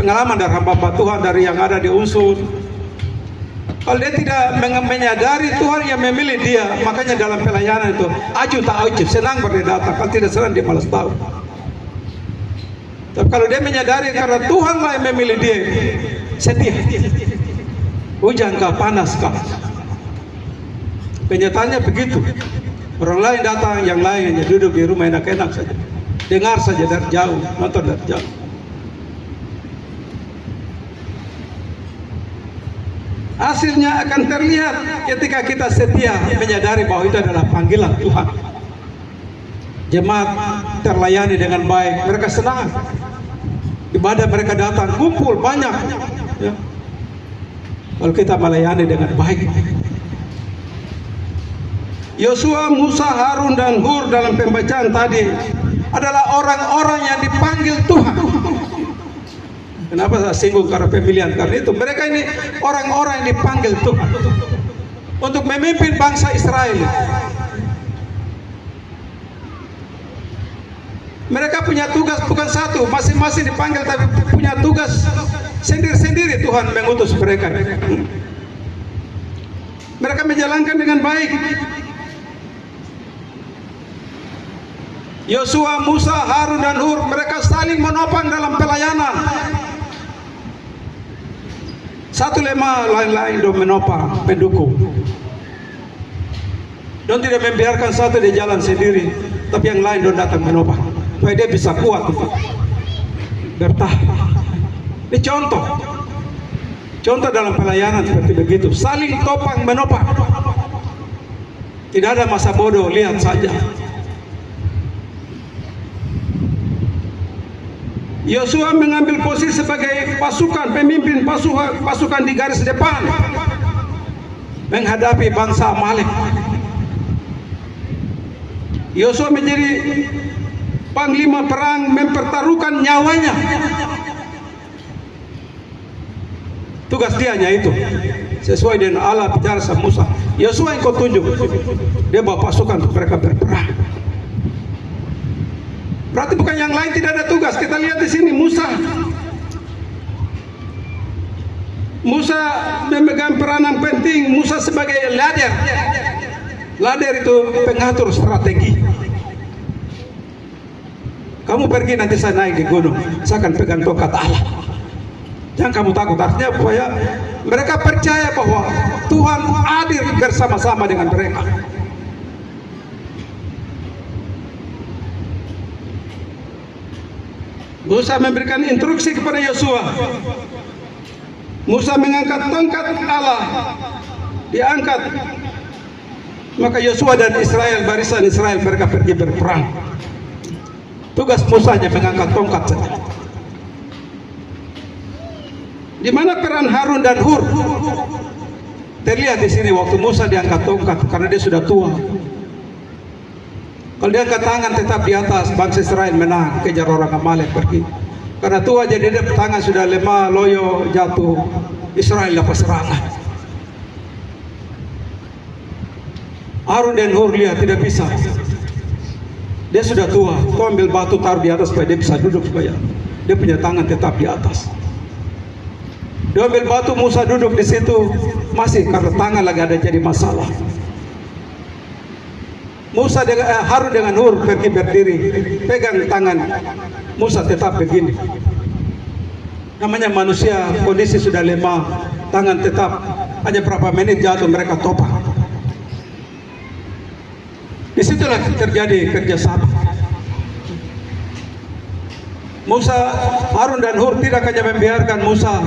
pengalaman dari hamba Tuhan, dari yang ada di unsur. Kalau dia tidak menyadari Tuhan yang memilih dia, makanya dalam pelayanan itu aju tak aju, senang baru dia datang. Kalau tidak senang dia malas tahu. Tapi kalau dia menyadari karena Tuhan lah yang memilih dia, setia. Hujan kah, panas kah, kenyataannya begitu. Orang lain datang, yang lain hanya duduk di rumah enak-enak saja, dengar saja dari jauh, nonton dari jauh. Hasilnya akan terlihat ketika kita setia menyadari bahwa itu adalah panggilan Tuhan. Jemaat terlayani dengan baik, mereka senang. Ibadah mereka datang, kumpul banyak. Ya. Kalau kita melayani dengan baik. Yosua, Musa, Harun, dan Hur dalam pembacaan tadi adalah orang-orang yang dipanggil Tuhan. Kenapa saya singgung karena pemilihan? Karena itu mereka ini orang-orang yang dipanggil Tuhan untuk memimpin bangsa Israel. Mereka punya tugas bukan satu, masing-masing dipanggil tapi punya tugas sendiri-sendiri. Tuhan mengutus mereka. Mereka menjalankan dengan baik. Yosua, Musa, Harun, dan Hur, mereka saling menopang dalam pelayanan. Satu lemah, lain-lain dong menopang, mendukung. Don tidak membiarkan satu di jalan sendiri, tapi yang lain don datang menopang, supaya dia bisa kuat untuk bertahan. Ini contoh dalam pelayanan seperti begitu, saling topang menopang. Tidak ada masa bodoh, lihat saja. Yosua mengambil posisi sebagai pasukan, pemimpin pasukan di garis depan menghadapi bangsa Amalek. Yosua menjadi panglima perang, mempertaruhkan nyawanya. Tugas dia hanya itu, sesuai dengan Allah bicara sama Musa. Yosua yang kau tunjuk, dia bawa pasukan untuk mereka berperang. Berarti bukan yang lain tidak ada tugas. Kita lihat di sini Musa memegang peranan penting. Musa sebagai leader. Leader itu pengatur strategi. Kamu pergi, nanti saya naik di gunung, saya akan pegang tongkat Allah. Jangan kamu takut. Artinya supaya mereka percaya bahwa Tuhan hadir bersama-sama dengan mereka. Musa memberikan instruksi kepada Yosua. Musa mengangkat tongkat Allah, diangkat. Maka Yosua dan Israel, barisan Israel, mereka pergi berperang. Tugas Musa hanya mengangkat tongkat saja. Di mana peran Harun dan Hur? Terlihat di sini waktu Musa diangkat tongkat karena dia sudah tua. Kalau dia angkat tangan tetap di atas, bangsa Israel menang, kejar orang Amalek pergi. Karena tua jadi dia tangan sudah lemah, loyo, jatuh. Israel dapat serangan. Harun dan Hur lihat tidak bisa. Dia sudah tua, kau ambil batu taruh di atas supaya dia bisa duduk, supaya dia punya tangan tetap di atas. Dia ambil batu, Musa duduk di situ, masih karena tangan lagi ada jadi masalah. Musa dengan Harun dengan Hur pergi berdiri, pegang tangan Musa tetap begini. Namanya manusia, kondisi sudah lemah, tangan tetap, hanya berapa menit jatuh mereka topang. Disitulah terjadi kerjasama. Musa, Harun dan Hur tidak hanya membiarkan Musa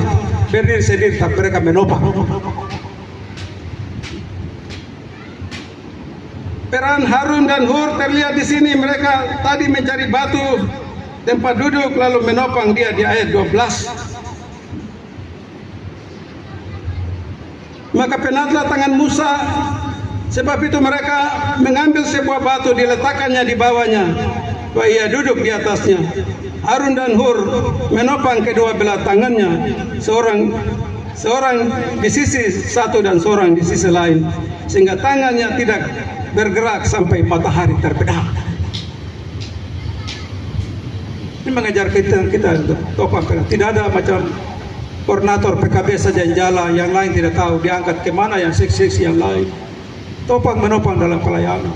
berdiri sendiri, tapi mereka menopang. Peran Harun dan Hur terlihat di sini. Mereka tadi mencari batu tempat duduk lalu menopang dia di ayat 12. Maka penatlah tangan Musa. Sebab itu mereka mengambil sebuah batu, diletakkannya di bawahnya, supaya ia duduk di atasnya. Harun dan Hur menopang kedua belah tangannya, seorang di sisi satu dan seorang di sisi lain, sehingga tangannya tidak bergerak sampai matahari terbenam. Ini mengajar kita untuk topang. Tidak ada macam koordinator PKB saja yang jalan, yang lain tidak tahu diangkat kemana, yang seksi yang lain. Topang menopang dalam pelayanan.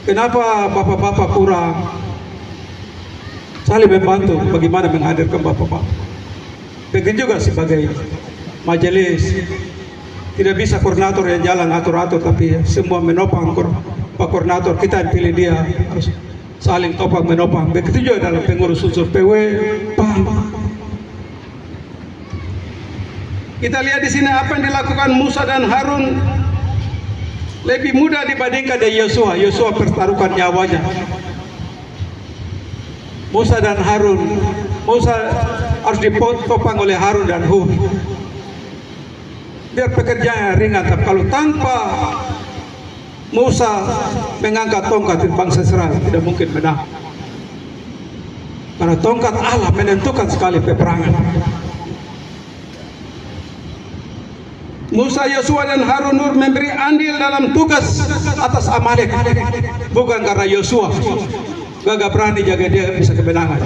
Kenapa bapak-bapak kurang saling membantu bagaimana menghadirkan bapak-bapak? Begitu juga sebagai majelis, tidak bisa koordinator yang jalan atur-atur, tapi semua menopang Pak koordinator, kita yang pilih dia, harus saling topang menopang. Begitu juga dalam pengurus unsur PW, PAM. Kita lihat di sini apa yang dilakukan Musa dan Harun lebih mudah dibandingkan dengan Yosua. Yosua pertaruhkan nyawanya. Musa dan Harun, Musa harus ditopang oleh Harun dan Hur. Biar pekerjaannya ringan, tapi kalau tanpa Musa mengangkat tongkat di bangsa Israel, tidak mungkin menang. Karena tongkat Allah menentukan sekali peperangan. Musa, Yosua dan Harun Hur memberi andil dalam tugas atas Amalek, bukan karena Yosua gagah berani jaga dia bisa kemenangan.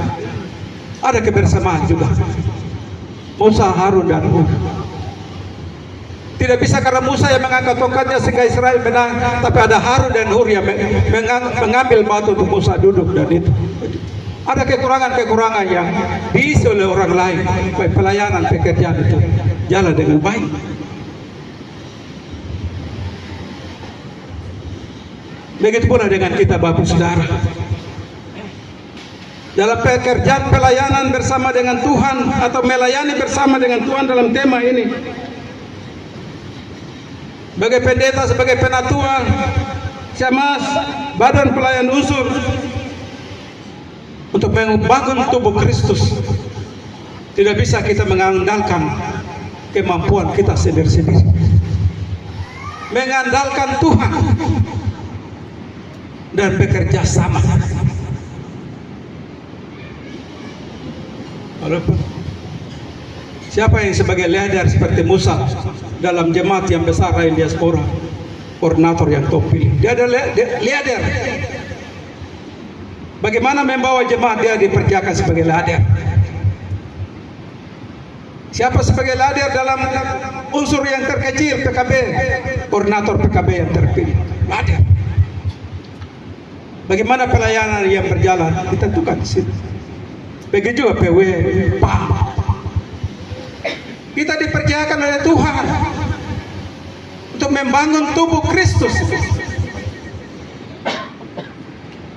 Ada kebersamaan juga. Musa, Harun dan Hur. Tidak bisa karena Musa yang mengangkat tongkatnya sehingga Israel menang, tapi ada Harun dan Hur yang mengambil batu untuk Musa duduk, dan itu. Ada kekurangan-kekurangan yang diisi oleh orang lain, supaya pelayanan pekerjaan itu jalan dengan baik. Begitu pula dengan kita Bapak Saudara. Dalam pekerjaan pelayanan bersama dengan Tuhan atau melayani bersama dengan Tuhan dalam tema ini, sebagai pendeta, sebagai penatua, Syamas, badan pelayan unsur, untuk membangun tubuh Kristus, tidak bisa kita mengandalkan kemampuan kita sendiri-sendiri. Mengandalkan Tuhan dan bekerja sama. Walaupun siapa yang sebagai leader seperti Musa dalam jemaat yang besar lain diaspora, koordinator yang terpilih, dia ada leader. Bagaimana membawa jemaat, dia dipercayakan sebagai leader. Siapa sebagai leader dalam unsur yang terkecil PKB, koordinator PKB yang terpilih, leader. Bagaimana pelayanan yang berjalan ditentukan di situ. Begitu juga PW, PAM. Kita dipercayakan oleh Tuhan untuk membangun tubuh Kristus.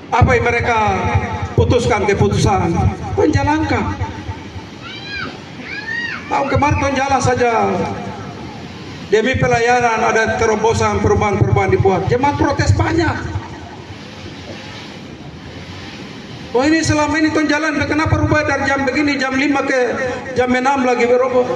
Apa yang mereka putuskan keputusan, Tuhan jalankan. Tahun kemarin Tuhan jalan saja. Demi pelayanan ada terobosan perubahan-perubahan dibuat. Jemaat protes banyak. Oh ini selama ini Tuhan jalan, kenapa rubah dari jam begini, jam 5 ke jam 6 lagi berubah?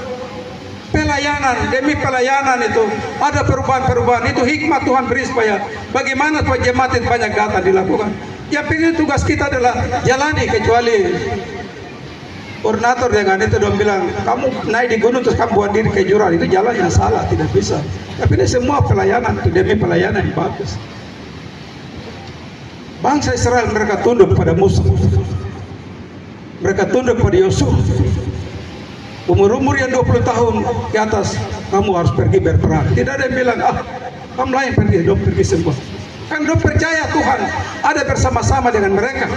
Pelayanan, demi pelayanan itu ada perubahan-perubahan. Itu hikmat Tuhan beri supaya bagaimana supaya jemaat itu banyak datang dilakukan. Yang ini tugas kita adalah jalani, kecuali koordinator dengan itu dong bilang, kamu naik di gunung terus kamu buat diri ke jurang, itu jalan yang salah, tidak bisa. Tapi ini semua pelayanan itu demi pelayanan yang bagus. Bangsa Israel mereka tunduk pada Musa, mereka tunduk pada Yosua. Umur-umur yang 20 tahun ke atas, kamu harus pergi berperang. Tidak ada yang bilang, kamu lain pergi, dong pergi semua. Kan dong percaya Tuhan ada bersama-sama dengan mereka.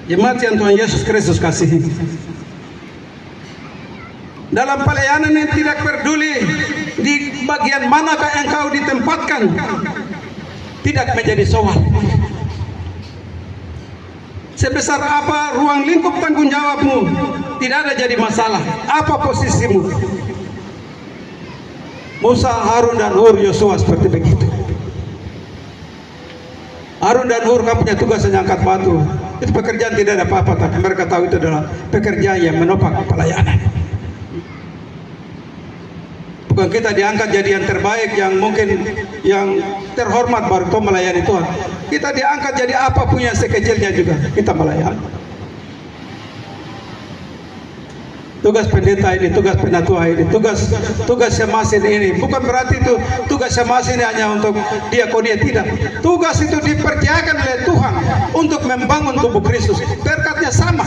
Jemaat yang Tuhan Yesus Kristus kasihi, dalam pelayanan yang tidak peduli di bagian manakah engkau ditempatkan, tidak menjadi soal. Sebesar apa ruang lingkup tanggung jawabmu, tidak ada jadi masalah. Apa posisimu? Musa, Harun dan Hur, Yosua seperti begitu. Harun dan Hur, kamu punya tugas mengangkat batu. Itu pekerjaan tidak ada apa-apa, tapi mereka tahu itu adalah pekerjaan yang menopang pelayanan. Bukan kita diangkat jadi yang terbaik, yang mungkin yang terhormat baru itu melayani Tuhan. Kita diangkat jadi apapun yang sekecilnya juga kita melayani. tugas pendeta ini, tugas penatua ini, tugas syemasin ini. Bukan berarti itu tugas syemasin ini hanya untuk diakonia, tidak. Tugas itu dipercayakan oleh Tuhan untuk membangun tubuh Kristus. Berkatnya sama.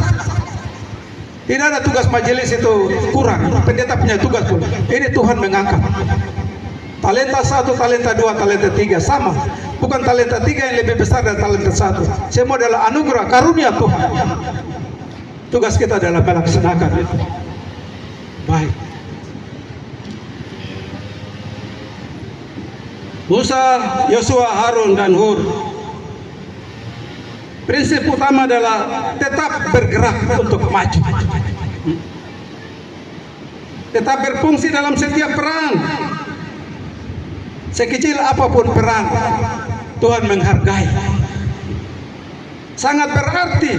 Tidak ada tugas majelis itu kurang. Pendeta punya tugas pun. Ini Tuhan mengangkat. Talenta 1, talenta 2, talenta 3 sama. Bukan talenta 3 yang lebih besar dari talenta 1. Semua adalah anugerah, karunia Tuhan. Tugas kita adalah melaksanakan itu. Baik. Musa, Yosua, Harun, dan Hur. Prinsip utama adalah tetap bergerak untuk maju. Tetap berfungsi dalam setiap peran. Sekecil apapun peran, Tuhan menghargai. Sangat berarti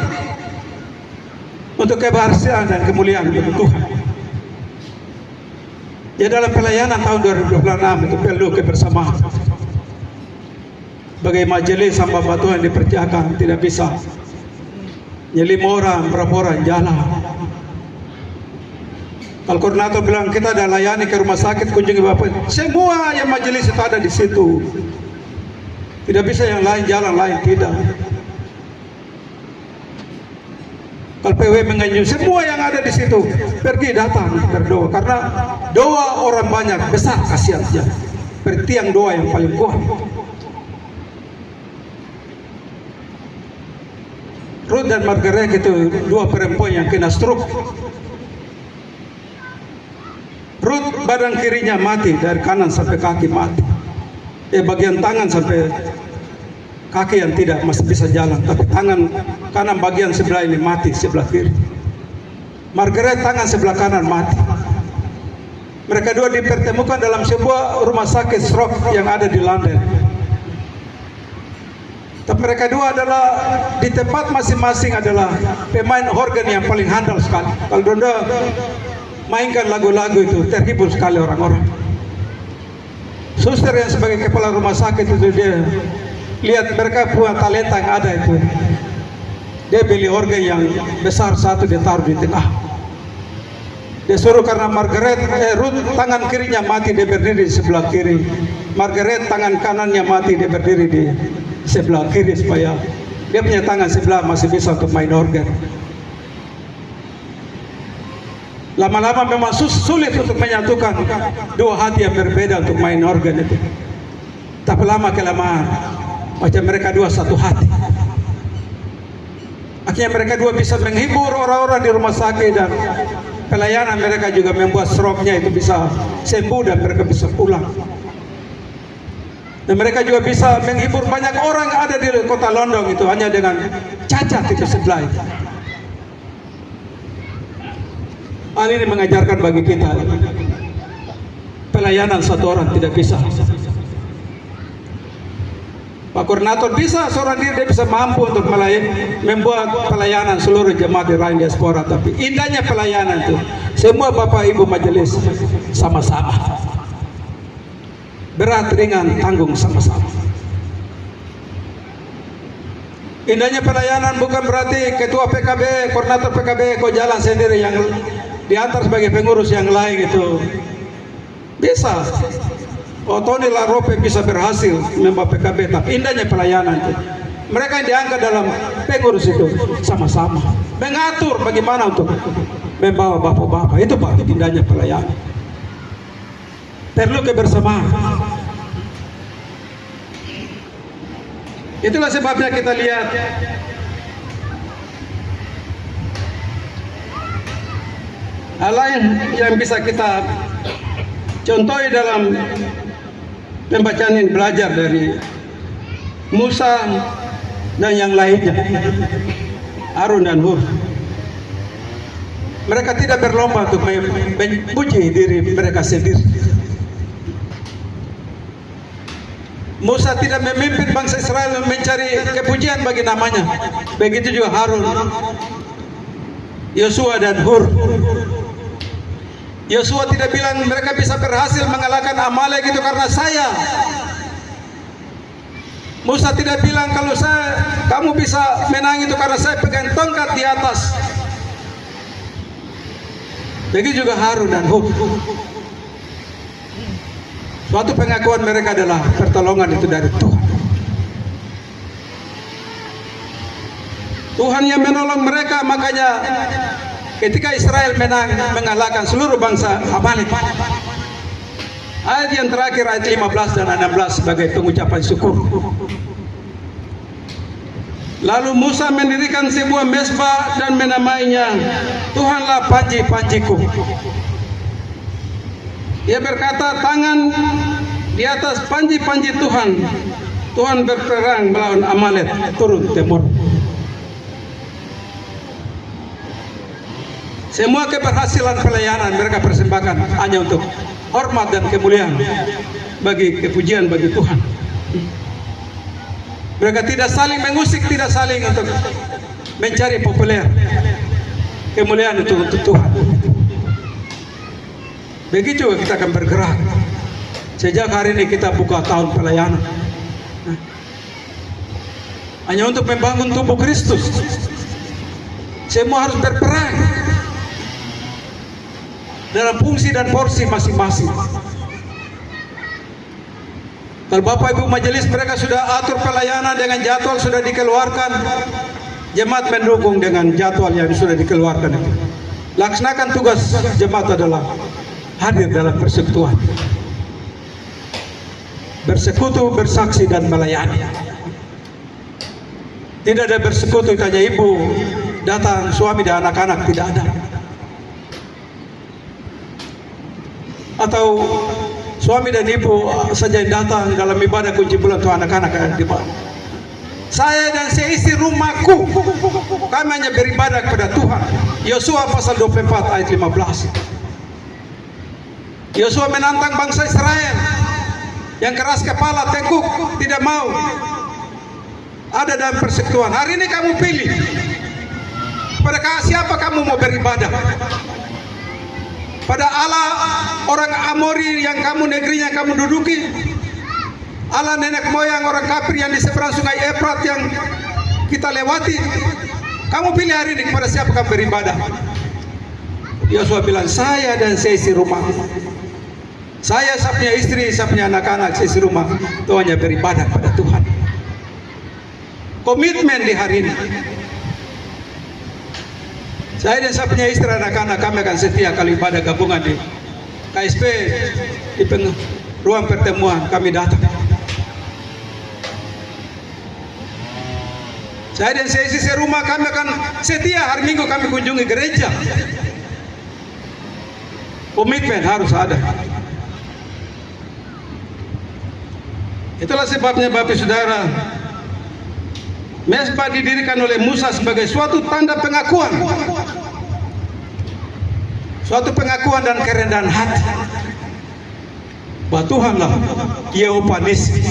untuk keberhasilan dan kemuliaan Tuhan. Ya, dalam pelayanan tahun 2026 itu perlu kebersamaan. Sebagai majelis hamba Tuhan dipercayakan, tidak bisa 5 orang, berapa orang jalan. Kalau koordinator bilang kita ada layani ke rumah sakit, kunjungi Bapak, semua yang majelis itu ada di situ. Tidak bisa yang lain jalan, lain tidak. Kalau PW menganjur semua yang ada di situ pergi datang berdoa, karena doa orang banyak besar khasiatnya. Bertiang doa yang paling kuat. Ruth dan Margaret itu 2 perempuan yang kena stroke. Ruth badan kirinya mati, dari kanan sampai kaki mati. Bagian tangan sampai kaki yang tidak masih bisa jalan, tapi tangan kanan bagian sebelah ini mati, sebelah kiri. Margaret tangan sebelah kanan mati. Mereka dua dipertemukan dalam sebuah rumah sakit stroke yang ada di London. Tapi mereka dua adalah di tempat masing-masing adalah pemain organ yang paling handal sekali. Kalau Donda mainkan lagu-lagu itu terhibur sekali orang-orang. Suster yang sebagai kepala rumah sakit itu dia lihat mereka punya talenta yang ada itu. Dia beli organ yang besar satu, dia taruh di tengah. Dia suruh karena Ruth tangan kirinya mati, dia berdiri di sebelah kiri. Margaret tangan kanannya mati, dia berdiri di sebelah kiri supaya dia punya tangan sebelah masih bisa untuk main organ. Lama-lama memang sulit untuk menyatukan dua hati yang berbeda untuk main organ itu. Tapi lama kelamaan macam mereka dua satu hati. Akhirnya mereka dua bisa menghibur orang-orang di rumah sakit, dan pelayanan mereka juga membuat stroke-nya itu bisa sembuh dan mereka bisa pulang. Dan mereka juga bisa menghibur banyak orang yang ada di kota London itu hanya dengan cacat itu sebelah itu. Hal ini mengajarkan bagi kita pelayanan satu orang tidak bisa. Pak Koordinator bisa seorang diri, dia bisa mampu untuk membuat pelayanan seluruh jemaat di lain diaspora. Tapi indahnya pelayanan itu semua Bapak Ibu majelis sama-sama, berat ringan tanggung sama-sama. Indahnya pelayanan bukan berarti ketua PKB, koordinator PKB kau jalan sendiri, yang diantar sebagai pengurus yang lain itu bisa. Tony Larope bisa berhasil membawa PKB, tapi indahnya pelayanan itu mereka yang diangkat dalam pengurus itu sama-sama mengatur bagaimana untuk membawa bapak-bapak itu, Pak, indahnya pelayanan. Perlu kebersamaan. Itulah sebabnya kita lihat hal lain yang bisa kita contohi dalam pembacaan ini, belajar dari Musa dan yang lainnya, Harun dan Hur. Mereka tidak berlomba untuk memuji diri mereka sendiri. Musa tidak memimpin bangsa Israel mencari kepujian bagi namanya. Begitu juga Harun, Yosua dan Hur. Yosua tidak bilang mereka bisa berhasil mengalahkan Amalek itu karena saya. Musa tidak bilang kalau kamu bisa menang itu karena saya pegang tongkat di atas. Begitu juga Harun dan Hur. Suatu pengakuan mereka adalah pertolongan itu dari Tuhan. Tuhan yang menolong mereka, makanya ketika Israel menang mengalahkan seluruh bangsa Amalek. Ayat yang terakhir, ayat 15 dan 16 sebagai pengucapan syukur. Lalu Musa mendirikan sebuah mezbah dan menamainya, Tuhanlah panji-panjiku. Dia berkata, tangan di atas panji-panji Tuhan. Tuhan berperang melawan Amalek, turun temur. Semua keberhasilan pelayanan mereka persembahkan hanya untuk hormat dan kemuliaan bagi kepujian bagi Tuhan. Mereka tidak saling mengusik, tidak saling untuk mencari populer. Kemuliaan itu untuk Tuhan. Begitu kita akan bergerak. Sejak hari ini kita buka tahun pelayanan. Hanya untuk membangun tubuh Kristus. Semua harus berperan dalam fungsi dan porsi masing-masing. Kalau Bapak Ibu majelis mereka sudah atur pelayanan dengan jadwal sudah dikeluarkan, jemaat mendukung dengan jadwal yang sudah dikeluarkan itu. Laksanakan tugas jemaat adalah hadir dalam persekutuan, bersekutu, bersaksi dan melayani. Tidak ada bersekutu hanya ibu datang, suami dan anak-anak, tidak ada. Atau suami dan ibu saja yang datang dalam ibadah kunci bulan untuk anak-anak yang di bawah. Saya dan seisi rumahku kami hanya beribadah kepada Tuhan. Yosua pasal 24 ayat 15. Yosua menantang bangsa Israel yang keras kepala, tekuk, tidak mau ada dalam persekutuan. Hari ini kamu pilih pada siapa kamu mau beribadah. Pada Allah orang Amori yang kamu negerinya kamu duduki, Allah nenek moyang orang kafir yang di seberang sungai Efrat yang kita lewati, kamu pilih hari ini kepada siapa kamu beribadah. Yosua bilang, saya dan seisi rumah, saya punya istri, saya punya anak-anak, seisi rumah, itu hanya beribadah pada Tuhan. Komitmen di hari ini. Saya dan saya punya istri anak-anak kami akan setia kalau ibadah gabungan di KSP, di ruang pertemuan kami datang. Saya dan saya isi rumah kami akan setia hari Minggu kami kunjungi gereja. Komitmen harus ada. Itulah sebabnya Bapak Saudara, mezbah didirikan oleh Musa sebagai suatu tanda pengakuan. Suatu pengakuan dan kerendahan hati bahwa Tuhanlah Yehova Nisi.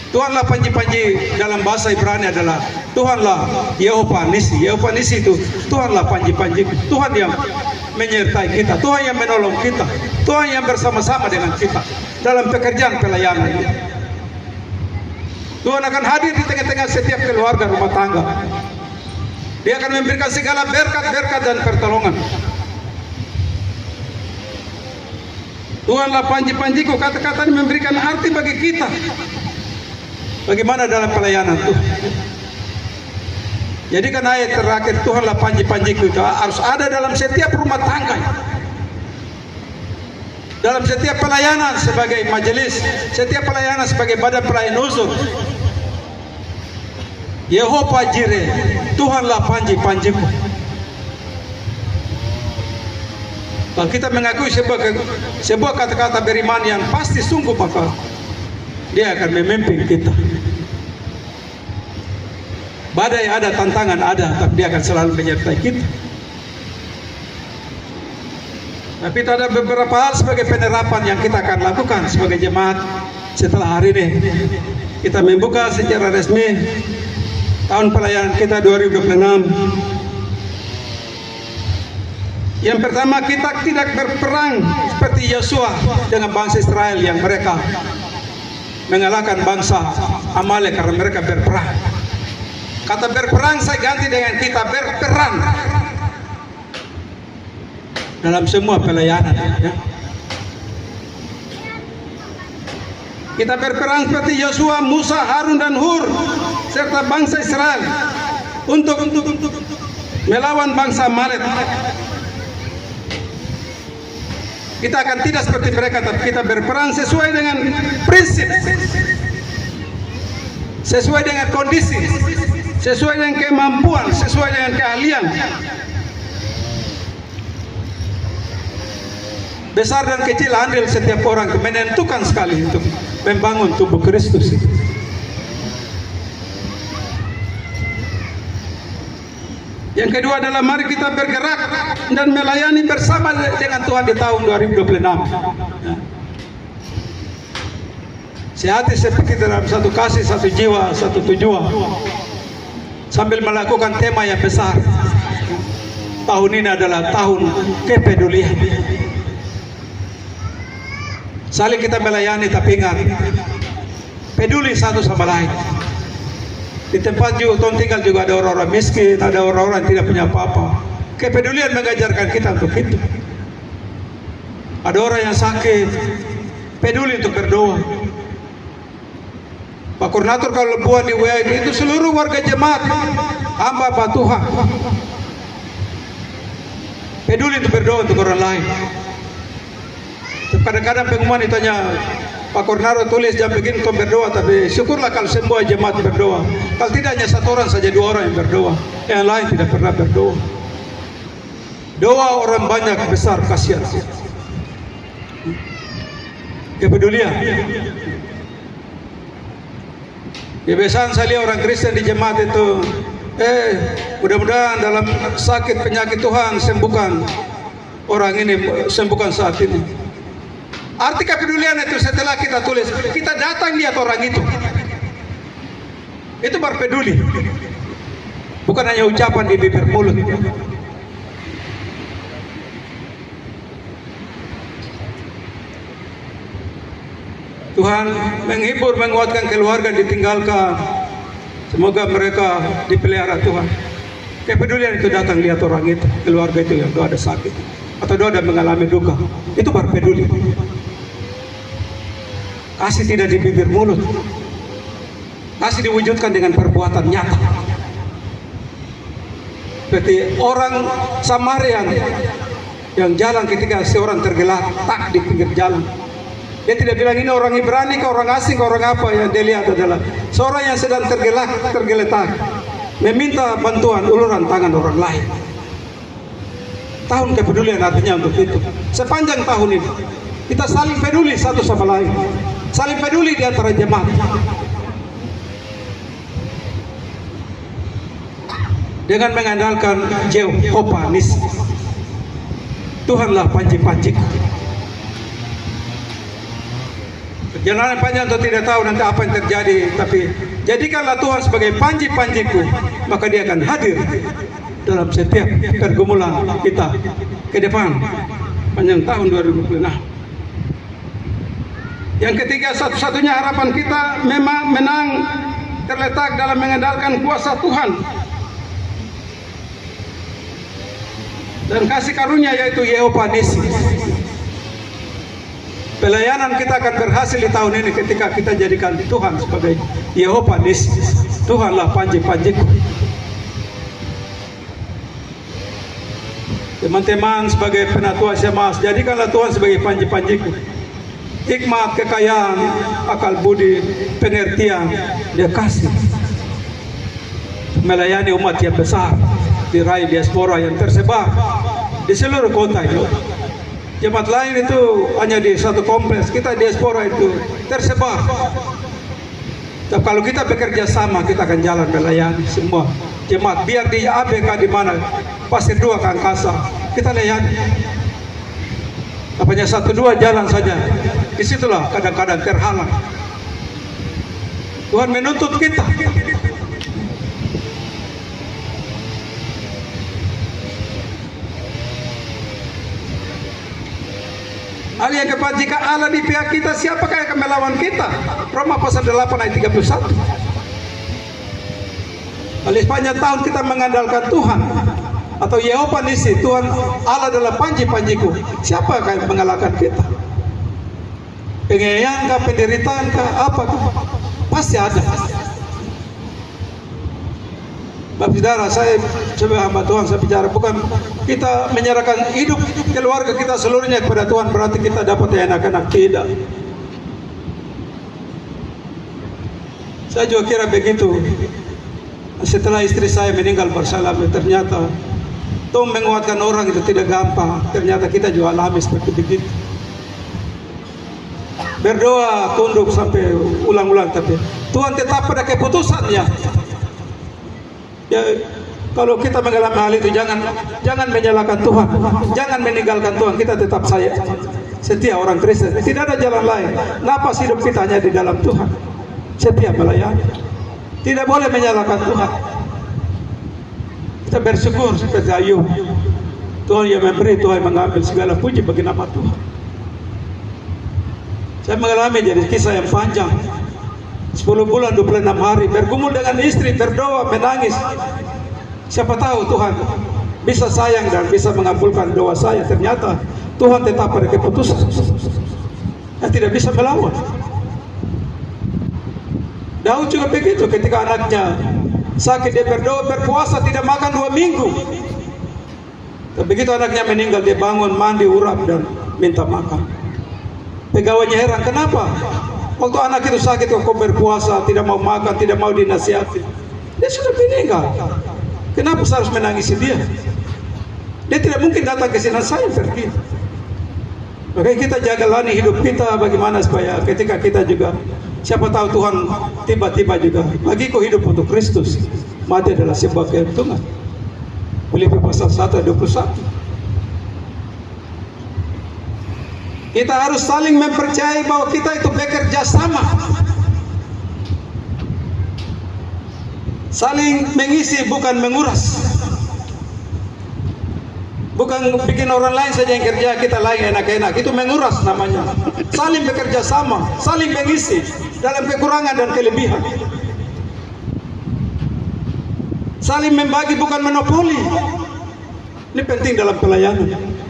Tuhanlah panji-panji dalam bahasa Ibrani adalah Tuhanlah Yehova Nisi. Yehova Nisi itu Tuhanlah panji-panji. Tuhan yang menyertai kita, Tuhan yang menolong kita, Tuhan yang bersama-sama dengan kita dalam pekerjaan pelayanan. Tuhan akan hadir di tengah-tengah setiap keluarga rumah tangga. Dia akan memberikan segala berkat-berkat dan pertolongan. Tuhanlah panji-panjiku, kata-kata ini memberikan arti bagi kita. Bagaimana dalam pelayanan Tuhan. Jadi kan ayat terakhir, Tuhanlah panji-panjiku itu harus ada dalam setiap rumah tangga. Dalam setiap pelayanan sebagai majelis, setiap pelayanan sebagai badan pelayan usul. Yehova Jireh, Tuhanlah panji-panjiku. Kalau kita mengakui sebuah kata-kata beriman yang pasti sungguh, maka dia akan memimpin kita. Badai ada, tantangan ada, tapi dia akan selalu menyertai kita. Tapi ada beberapa hal sebagai penerapan yang kita akan lakukan sebagai jemaat setelah hari ini. Kita membuka secara resmi tahun pelayanan kita 2026. Yang pertama, kita tidak berperang seperti Yosua dengan bangsa Israel yang mereka mengalahkan bangsa Amalek karena mereka berperang. Kata berperang saya ganti dengan kita berperan. dalam semua pelayanan. Ya. Kita berperan seperti Yosua, Musa, Harun dan Hur serta bangsa Israel untuk melawan bangsa Amalek. Kita akan tidak seperti mereka, tapi kita berperan sesuai dengan prinsip, sesuai dengan kondisi, sesuai dengan kemampuan, sesuai dengan keahlian. Besar dan kecil andil setiap orang menentukan sekali untuk membangun tubuh Kristus. Yang kedua adalah mari kita bergerak dan melayani bersama dengan Tuhan di tahun 2026. Sehati seperti dalam satu kasih, satu jiwa, satu tujuan. Sambil melakukan tema yang besar. Tahun ini adalah tahun kepedulian. Saling kita melayani, tapi ingat, peduli satu sama lain. Di tempat juga tuan tinggal juga ada orang-orang miskin, ada orang-orang yang tidak punya apa-apa. Kepedulian mengajarkan kita untuk itu. Ada orang yang sakit, peduli untuk berdoa. Pak Koordinator kalau buat di WA itu seluruh warga jemaat, hamba Pak Tuhan, peduli untuk berdoa untuk orang lain. Kadang-kadang pengumuman ditanya, Pak Koordinator tulis jam begini kau berdoa, tapi syukurlah kalau semua jemaat berdoa. Kalau tidak hanya satu orang saja, dua orang yang berdoa, yang lain tidak pernah berdoa. Doa orang banyak besar kasihan. Kepedulian. Kebiasaan saya lihat orang Kristen di jemaat itu, mudah-mudahan dalam sakit penyakit Tuhan sembuhkan orang ini, sembuhkan saat ini. Arti kepedulian itu setelah kita tulis, kita datang lihat orang itu baru peduli. Bukan hanya ucapan di bibir mulut. Tuhan menghibur, menguatkan keluarga ditinggalkan. Semoga mereka dipelihara Tuhan. Kepedulian itu datang lihat orang itu, keluarga itu yang ada sakit atau ada mengalami duka. Itu baru peduli. Kasih tidak di bibir mulut, kasih diwujudkan dengan perbuatan nyata. Seperti orang Samaria yang jalan ketika seorang tergeletak di pinggir jalan. Dia tidak bilang ini orang Ibrani, ke orang asing, ke orang apa. Yang dia lihat adalah seorang yang sedang tergeletak, meminta bantuan uluran tangan orang lain. Tahun kepedulian artinya untuk itu. Sepanjang tahun ini kita saling peduli satu sama lain. Saling peduli di antara jemaat. Dengan mengandalkan Jehovah Nisi. Tuhanlah panji-panjiku. Perjalanan panjang atau tidak tahu nanti apa yang terjadi, tapi jadikanlah Tuhan sebagai panji-panjiku, maka dia akan hadir dalam setiap pergumulan kita ke depan panjang tahun 2026. Yang ketiga, satu-satunya harapan kita memang menang terletak dalam mengandalkan kuasa Tuhan dan kasih karunia, yaitu Yehovah Nisi. Pelayanan kita akan berhasil di tahun ini ketika kita jadikan Tuhan sebagai Yehovah Nisi. Tuhanlah panji-panjiku. Teman-teman sebagai penatua jemaat, jadikanlah Tuhan sebagai panji-panjiku. Hikmat, kekayaan, akal budi, pengertian, dia kasih melayani umat yang besar di rai diaspora yang tersebar di seluruh kota itu. Jemaat lain itu hanya di satu kompleks, kita diaspora itu tersebar. Tapi kalau kita bekerja sama, kita akan jalan melayani semua jemaat. Biar di ABK di mana, Pasir 2 Kangkasa, kita layani. Apanya 1-2 jalan saja, disitulah kadang-kadang terhalang. Tuhan menuntut kita. Hal yang keempat, jika Allah di pihak kita, siapakah yang akan melawan kita? Roma pasal 8 ayat 31. Oleh sepanjang tahun kita mengandalkan Tuhan, atau Yehova Nisi, Tuhan Allah adalah panji-panjiku, siapa yang akan mengalahkan kita? Pengayaan kah, penderitaan kah, apa kah? Pasti ada. Bapak saudara, saya coba hamba Tuhan, saya bicara, bukan kita menyerahkan hidup keluarga kita seluruhnya kepada Tuhan berarti kita dapat enak-enak, tidak. Saya juga kira begitu. Setelah istri saya meninggal bersalam, ternyata Tuhan menguatkan orang itu tidak gampang. Ternyata kita juga alami seperti begitu. Berdoa, tunduk sampai ulang-ulang, tapi Tuhan tetap pada keputusannya. Ya, kalau kita mengalami hal itu jangan menyalahkan Tuhan, jangan meninggalkan Tuhan. Kita tetap setia orang Kristen. Tidak ada jalan lain. Napas hidup kita hanya di dalam Tuhan. Setia melayani. Tidak boleh menyalahkan Tuhan. Kita bersyukur seperti Ayub. Tuhan yang memberi, Tuhan yang mengambil, segala puji bagi nama Tuhan. Saya mengalami jadi kisah yang panjang. 10 bulan 26 hari bergumul dengan istri, berdoa, menangis. Siapa tahu Tuhan bisa sayang dan bisa mengabulkan doa saya. Ternyata Tuhan tetap pada keputusan. Saya tidak bisa melawan. Daud juga begitu, ketika anaknya sakit dia berdoa, berpuasa, tidak makan 2 minggu. Tapi begitu anaknya meninggal, dia bangun, mandi, urap dan minta makan. Pegawainya heran, kenapa? Waktu anak itu sakit kok berpuasa, tidak mau makan, tidak mau dinasihati. Dia sudah meninggal. Kenapa saya harus menangisi dia? Dia tidak mungkin datang ke sini, saya pergi. Makanya kita jaga lani hidup kita bagaimana supaya ketika kita juga, siapa tahu Tuhan tiba-tiba juga bagiku hidup untuk Kristus. Mati adalah sebuah keuntungan. Filipi pasal 1 ayat 21. Kita harus saling mempercayai bahwa kita itu bekerja sama, saling mengisi bukan menguras, bukan bikin orang lain saja yang kerja kita lain enak-enak, itu menguras namanya. Saling bekerja sama, saling mengisi dalam kekurangan dan kelebihan, saling membagi bukan monopoli. Ini penting dalam pelayanan.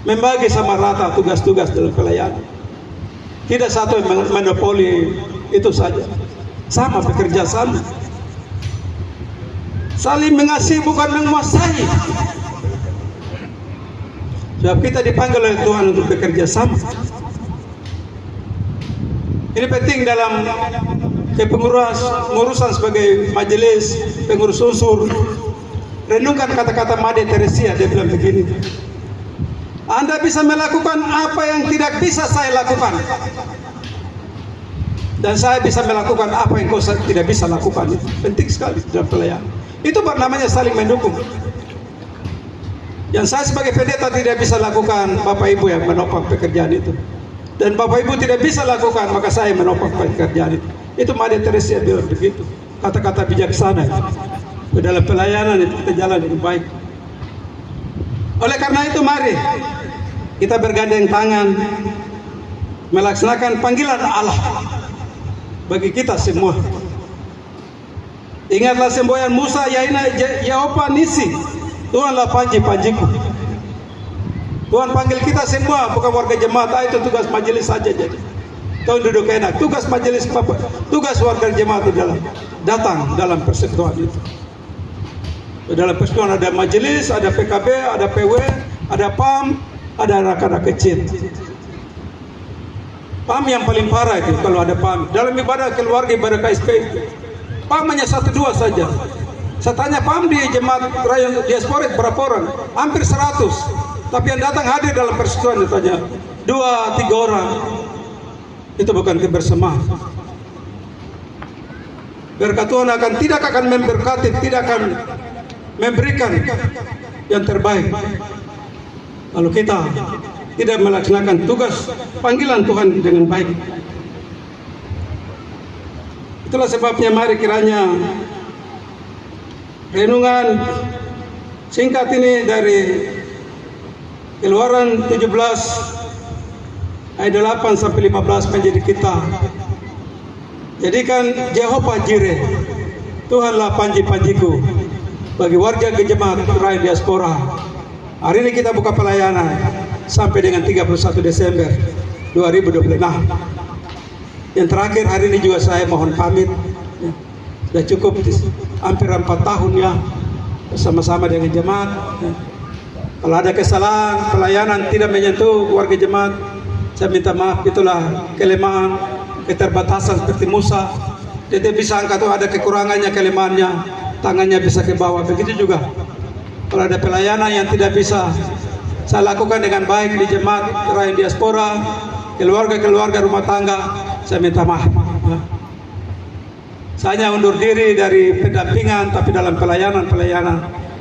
Membagi sama rata tugas-tugas dalam pelayanan. Tidak satu yang monopoli itu saja. Sama, bekerja sama. Saling mengasihi bukan menguasai. Sebab kita dipanggil oleh Tuhan untuk bekerja sama. Ini penting dalam kepengurusan sebagai majelis, pengurus unsur. Renungkan kata-kata Made Teresia, dia bilang begini. Anda bisa melakukan apa yang tidak bisa saya lakukan, dan saya bisa melakukan apa yang kau tidak bisa lakukan. Itu penting sekali dalam pelayanan. Itu namanya saling mendukung. Yang saya sebagai pendeta tidak bisa lakukan, Bapak Ibu yang menopang pekerjaan itu. Dan Bapak Ibu tidak bisa lakukan, maka saya menopang pekerjaan itu. Itu Made Teresia bilang begitu. Kata-kata bijaksana itu. Dalam pelayanan itu kita jalan dengan baik. Oleh karena itu mari kita bergandeng tangan melaksanakan panggilan Allah bagi kita semua. Ingatlah semboyan Musa, Yehova Nisi, Tuhanlah panji-panjiku. Tuhan panggil kita semua, bukan warga jemaat. Itu tugas majelis saja jadi. Tuhan duduk enak. Tugas majelis, tugas warga jemaat itu datang dalam persekutuan itu. Dalam persekutuan ada majelis, ada PKB, ada PW, ada PAM, ada anak-anak kecil. PAM yang paling parah itu kalau ada PAM. Dalam ibadah keluarga, ibadah KSP itu PAM hanya 1-2 saja. Saya tanya PAM di jemaat rayon diaspora berapa orang? Hampir 100. Tapi yang datang hadir dalam persekutuan itu hanya 2-3 orang. Itu bukan kebersamaan. Berkat Tuhan tidak akan memberkati, tidak akan memberikan yang terbaik kalau kita tidak melaksanakan tugas panggilan Tuhan dengan baik. Itulah sebabnya mari kiranya renungan singkat ini dari Keluaran 17 ayat 8 sampai 15 menjadi kita. Jadikan Yehova Jireh, Tuhanlah panji-panjiku. bagi warga jemaat Rayon Diaspora. Hari ini kita buka pelayanan sampai dengan 31 Desember 2026. Yang terakhir hari ini juga saya mohon pamit. Sudah cukup hampir 4 tahun ya bersama-sama dengan jemaat. Kalau ada kesalahan pelayanan tidak menyentuh warga jemaat, saya minta maaf. Itulah kelemahan, keterbatasan seperti Musa. Dia bisa angkat, ada kekurangannya, kelemahannya, tangannya bisa ke bawah. Begitu juga kalau ada pelayanan yang tidak bisa saya lakukan dengan baik di jemaat Rayon Diaspora, keluarga rumah tangga, saya minta maaf. Saya hanya undur diri dari pendampingan, tapi dalam pelayanan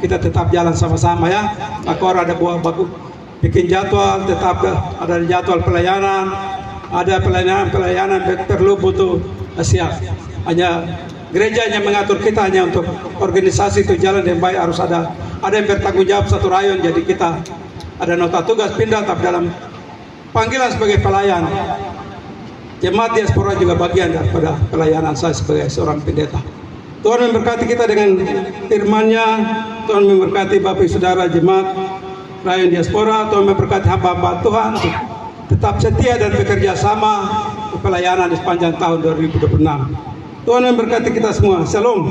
kita tetap jalan sama-sama ya. Maka orang ada buah baku bikin jadwal, tetap ada jadwal pelayanan, ada pelayanan perlu butuh siap. Hanya gereja yang mengatur kita, hanya untuk organisasi itu jalan yang baik harus ada yang bertanggung jawab satu rayon. Jadi kita ada nota tugas pindah, tapi dalam panggilan sebagai pelayan. Jemaat Diaspora juga bagian daripada pelayanan saya sebagai seorang pendeta. Tuhan memberkati kita dengan firman-Nya. Tuhan memberkati Bapak Saudara jemaat Rayon Diaspora. Tuhan memberkati hamba-hamba Tuhan tetap setia dan bekerja sama di pelayanan di sepanjang tahun 2026. Tuhan memberkati kita semua. Shalom.